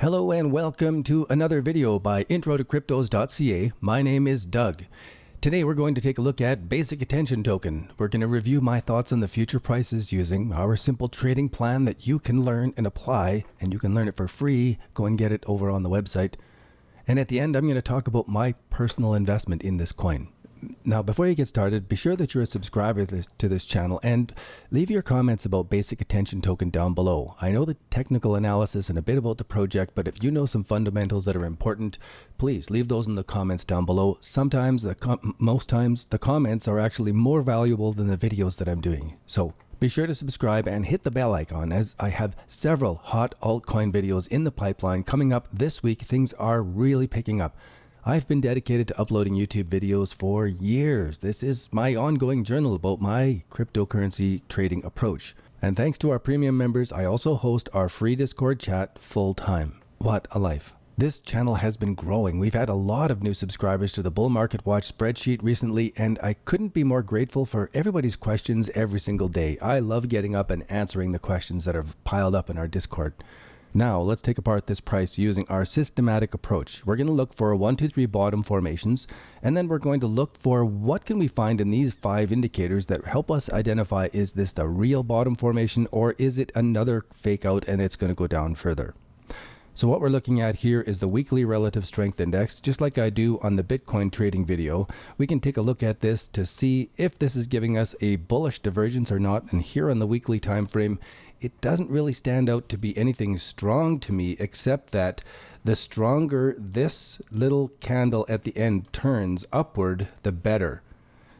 Hello and welcome to another video by IntroToCryptos.ca. My name is Doug. Today we're going to take a look at Basic Attention Token. We're going to review my thoughts on the future prices using our simple trading plan that you can learn and apply, and you can learn it for free. Go and get it over on the website. And at the end, I'm going to talk about my personal investment in this coin. Now, before you get started, be sure that you're a subscriber to this channel and leave your comments about Basic Attention Token down below. I know the technical analysis and a bit about the project, but if you know some fundamentals that are important, please leave those in the comments down below. Sometimes, most times, the comments are actually more valuable than the videos that I'm doing. So be sure to subscribe and hit the bell icon, as I have several hot altcoin videos in the pipeline coming up this week. Things are really picking up. I've been dedicated to uploading YouTube videos for years. This is my ongoing journal about my cryptocurrency trading approach. And thanks to our premium members, I also host our free Discord chat full time. What a life. This channel has been growing. We've had a lot of new subscribers to the Bull Market Watch spreadsheet recently, and I couldn't be more grateful for everybody's questions every single day. I love getting up and answering the questions that are piled up in our Discord. Now, let's take apart this price using our systematic approach. We're going to look for 1, 2, 3 bottom formations, and then we're going to look for what can we find in these 5 indicators that help us identify, is this the real bottom formation or is it another fake out and it's going to go down further. So what we're looking at here is the weekly relative strength index. Just like I do on the Bitcoin trading video, we can take a look at this to see if this is giving us a bullish divergence or not. And here on the weekly time frame, it doesn't really stand out to be anything strong to me, except that the stronger this little candle at the end turns upward, the better.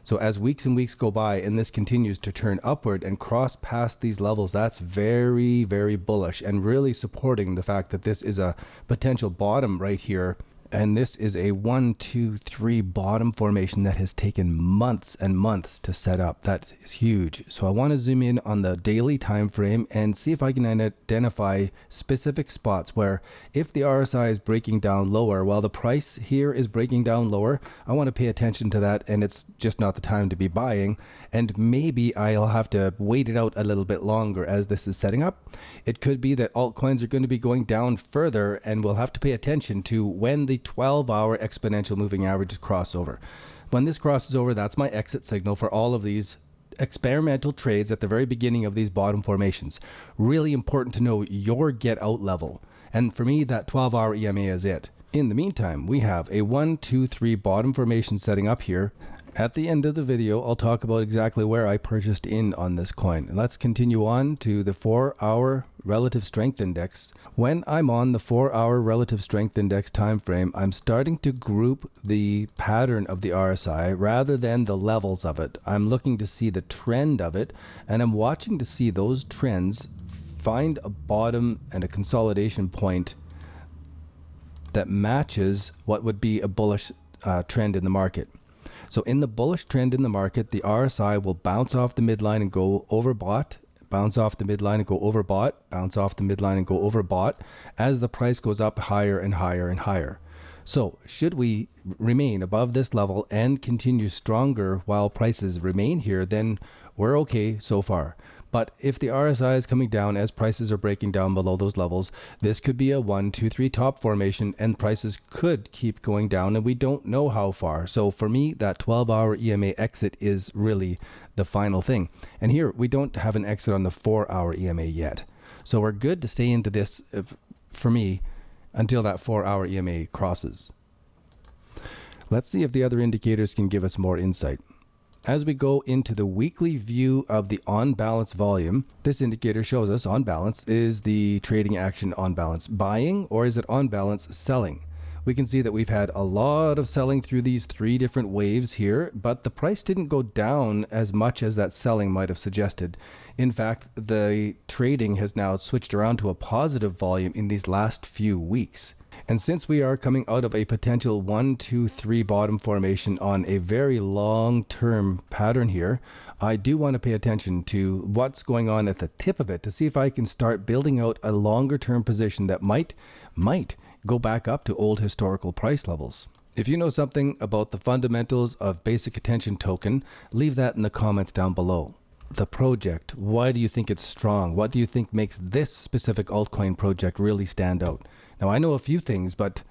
So as weeks and weeks go by and this continues to turn upward and cross past these levels, that's very, very bullish and really supporting the fact that this is a potential bottom right here. And this is a 1, 2, 3 bottom formation that has taken months and months to set up. That is huge. So I want to zoom in on the daily time frame and see if I can identify specific spots where if the RSI is breaking down lower while the price here is breaking down lower, I want to pay attention to that, and it's just not the time to be buying. And maybe I'll have to wait it out a little bit longer as this is setting up. It could be that altcoins are going to be going down further, and we'll have to pay attention to when the 12-hour exponential moving averages cross over. When this crosses over, that's my exit signal for all of these experimental trades at the very beginning of these bottom formations. Really important to know your get out level. And for me, that 12-hour EMA is it. In the meantime, we have a 1, 2, 3 bottom formation setting up here. At the end of the video, I'll talk about exactly where I purchased in on this coin. Let's continue on to the 4-hour relative strength index. When I'm on the 4-hour relative strength index time frame, I'm starting to group the pattern of the RSI rather than the levels of it. I'm looking to see the trend of it, and I'm watching to see those trends find a bottom and a consolidation point that matches what would be a bullish trend in the market. So in the bullish trend in the market, the RSI will bounce off the midline and go overbought, bounce off the midline and go overbought, bounce off the midline and go overbought as the price goes up higher and higher and higher. So should we remain above this level and continue stronger while prices remain here, then we're okay so far. But if the RSI is coming down as prices are breaking down below those levels, this could be a 1, 2, 3 top formation, and prices could keep going down, and we don't know how far. So for me, that 12-hour EMA exit is really the final thing. And here, we don't have an exit on the 4-hour EMA yet. So we're good to stay into this, for me, until that 4-hour EMA crosses. Let's see if the other indicators can give us more insight. As we go into the weekly view of the on balance volume, this indicator shows us on balance, is the trading action on balance buying or is it on balance selling? We can see that we've had a lot of selling through these 3 different waves here, but the price didn't go down as much as that selling might have suggested. In fact, the trading has now switched around to a positive volume in these last few weeks. And since we are coming out of a potential 1, 2, 3 bottom formation on a very long-term pattern here, I do want to pay attention to what's going on at the tip of it to see if I can start building out a longer-term position that might go back up to old historical price levels. If you know something about the fundamentals of Basic Attention Token, leave that in the comments down below. The project, why do you think it's strong? What do you think makes this specific altcoin project really stand out? Now, I know a few things, but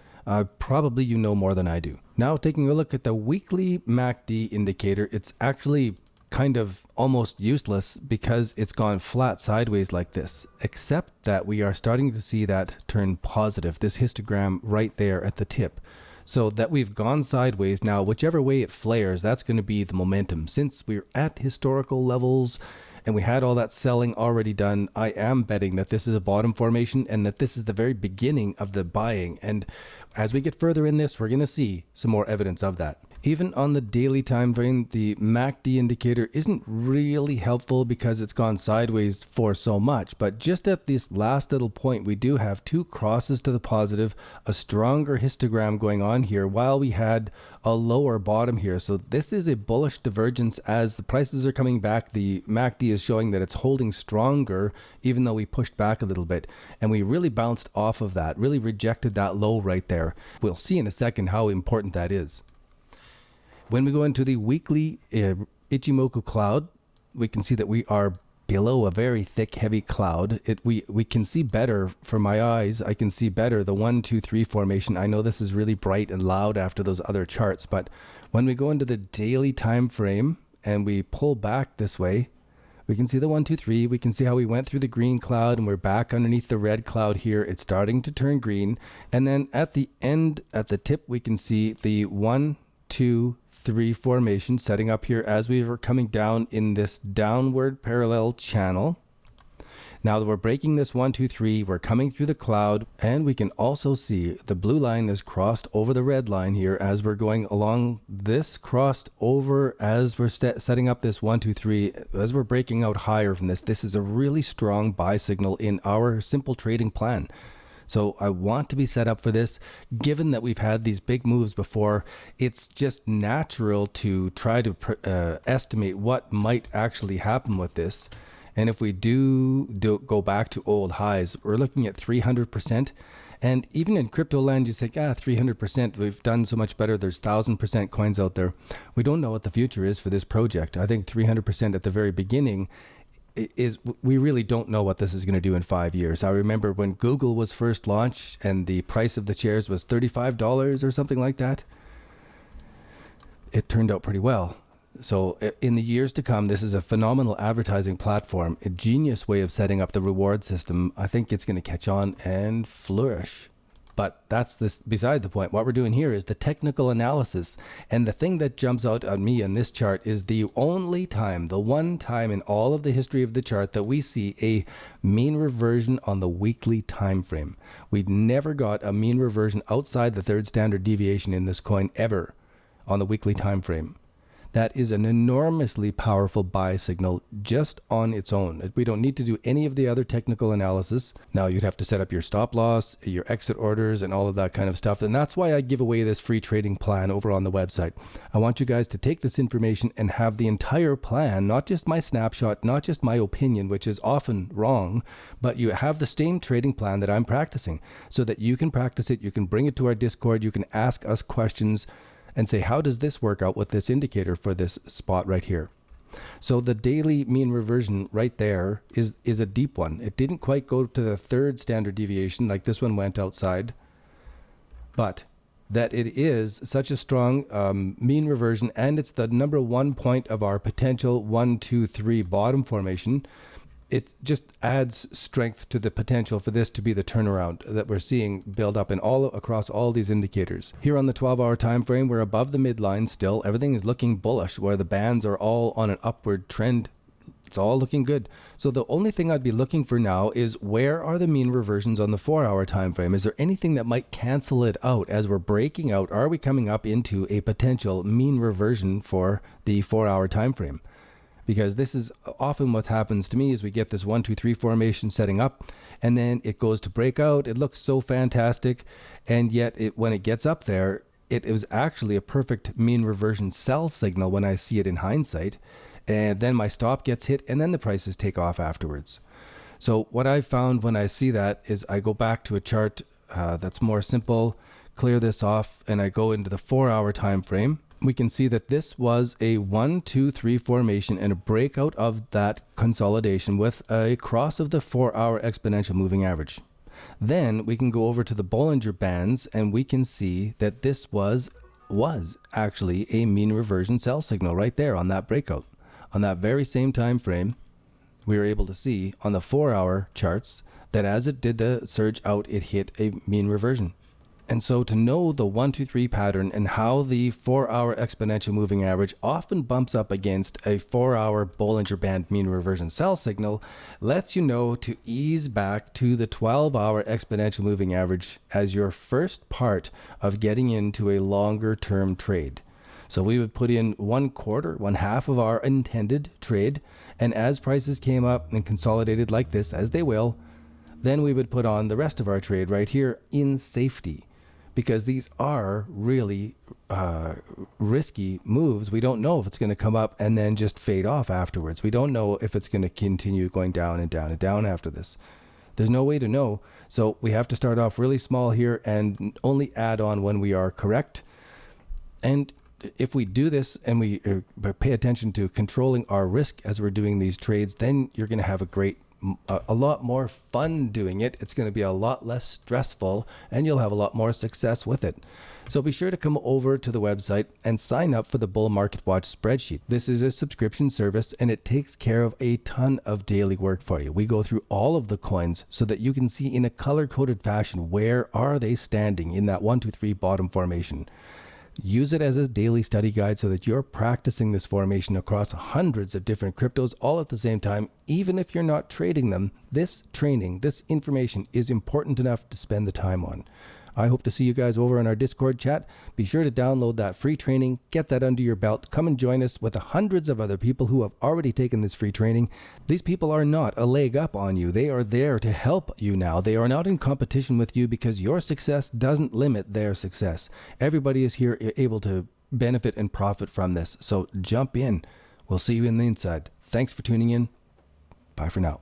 probably you know more than I do. Now, taking a look at the weekly MACD indicator, it's actually kind of almost useless because it's gone flat sideways like this, except that we are starting to see that turn positive, this histogram right there at the tip. So that we've gone sideways now, whichever way it flares, that's going to be the momentum. Since we're at historical levels and we had all that selling already done, I am betting that this is a bottom formation and that this is the very beginning of the buying. And as we get further in this, we're going to see some more evidence of that. Even on the daily time frame, the MACD indicator isn't really helpful because it's gone sideways for so much. But just at this last little point, we do have two crosses to the positive, a stronger histogram going on here while we had a lower bottom here. So this is a bullish divergence as the prices are coming back. The MACD is showing that it's holding stronger even though we pushed back a little bit. And we really bounced off of that, really rejected that low right there. We'll see in a second how important that is. When we go into the weekly Ichimoku cloud, we can see that we are below a very thick, heavy cloud. We can see better for my eyes. I can see better the 1, 2, 3 formation. I know this is really bright and loud after those other charts, but when we go into the daily time frame and we pull back this way, we can see the 1, 2, 3. We can see how we went through the green cloud and we're back underneath the red cloud here. It's starting to turn green. And then at the end, at the tip, we can see the 1, 2, 3 formation setting up here as we were coming down in this downward parallel channel. Now that we're breaking this 1, 2, 3, we're coming through the cloud, and we can also see the blue line is crossed over the red line here as we're going along this crossed over as we're setting up this 1, 2, 3, as we're breaking out higher from this. This is a really strong buy signal in our simple trading plan. So I want to be set up for this. Given that we've had these big moves before, it's just natural to try to estimate what might actually happen with this. And if we do go back to old highs, we're looking at 300%. And even in crypto land, you say, 300%, we've done so much better. There's 1,000% coins out there. We don't know what the future is for this project. I think 300% at the very beginning is, we really don't know what this is going to do in 5 years. I remember when Google was first launched and the price of the shares was $35 or something like that. It turned out pretty well. So in the years to come, this is a phenomenal advertising platform, a genius way of setting up the reward system. I think it's going to catch on and flourish. But that's beside the point. What we're doing here is the technical analysis. And the thing that jumps out at me in this chart is the only time, the one time in all of the history of the chart that we see a mean reversion on the weekly time frame. We'd never got a mean reversion outside the third standard deviation in this coin ever on the weekly time frame. That is an enormously powerful buy signal just on its own. We don't need to do any of the other technical analysis. Now you'd have to set up your stop loss, your exit orders, and all of that kind of stuff. And that's why I give away this free trading plan over on the website. I want you guys to take this information and have the entire plan, not just my snapshot, not just my opinion, which is often wrong, but you have the same trading plan that I'm practicing so that you can practice it. You can bring it to our Discord. You can ask us questions and say, how does this work out with this indicator for this spot right here? So the daily mean reversion right there is a deep one. It didn't quite go to the third standard deviation like this one went outside, but that it is such a strong mean reversion, and it's the number 1 point of our potential 1, 2, 3 bottom formation. It just adds strength to the potential for this to be the turnaround that we're seeing build up in across all these indicators. Here on the 12-hour time frame, we're above the midline still. Everything is looking bullish, where the bands are all on an upward trend. It's all looking good. So the only thing I'd be looking for now is, where are the mean reversions on the 4-hour time frame? Is there anything that might cancel it out as we're breaking out? Are we coming up into a potential mean reversion for the 4-hour time frame? Because this is often what happens to me is we get this 1, 2, 3 formation setting up, and then it goes to break out. It looks so fantastic, and yet when it gets up there, it was actually a perfect mean reversion sell signal when I see it in hindsight. And then my stop gets hit, and then the prices take off afterwards. So what I found when I see that is I go back to a chart that's more simple, clear this off, and I go into the 4-hour time frame. We can see that this was a 1, 2, 3 formation and a breakout of that consolidation with a cross of the 4-hour exponential moving average. Then we can go over to the Bollinger Bands and we can see that this was actually a mean reversion sell signal right there on that breakout. On that very same time frame, we were able to see on the 4-hour charts that as it did the surge out, it hit a mean reversion. And so to know the 1, 2, 3 pattern and how the 4-hour exponential moving average often bumps up against a 4-hour Bollinger Band mean reversion sell signal lets you know to ease back to the 12-hour exponential moving average as your first part of getting into a longer term trade. So we would put in 1/4 of our intended trade, and as prices came up and consolidated like this, as they will, then we would put on the rest of our trade right here in safety. Because these are really risky moves. We don't know if it's going to come up and then just fade off afterwards. We don't know if it's going to continue going down and down and down after this. There's no way to know. So we have to start off really small here and only add on when we are correct. And if we do this and we pay attention to controlling our risk as we're doing these trades, then you're going to have a lot more fun doing it. It's going to be a lot less stressful and you'll have a lot more success with it. So be sure to come over to the website and sign up for the Bull Market Watch spreadsheet. This is a subscription service and it takes care of a ton of daily work for you. We go through all of the coins so that you can see in a color-coded fashion where are they standing in that 1, 2, 3 bottom formation. Use it as a daily study guide so that you're practicing this formation across hundreds of different cryptos all at the same time. Even if you're not trading them, this training, this information is important enough to spend the time on. I hope to see you guys over in our Discord chat. Be sure to download that free training, get that under your belt. Come and join us with hundreds of other people who have already taken this free training. These people are not a leg up on you. They are there to help you now. They are not in competition with you because your success doesn't limit their success. Everybody is here able to benefit and profit from this. So jump in. We'll see you in the inside. Thanks for tuning in. Bye for now.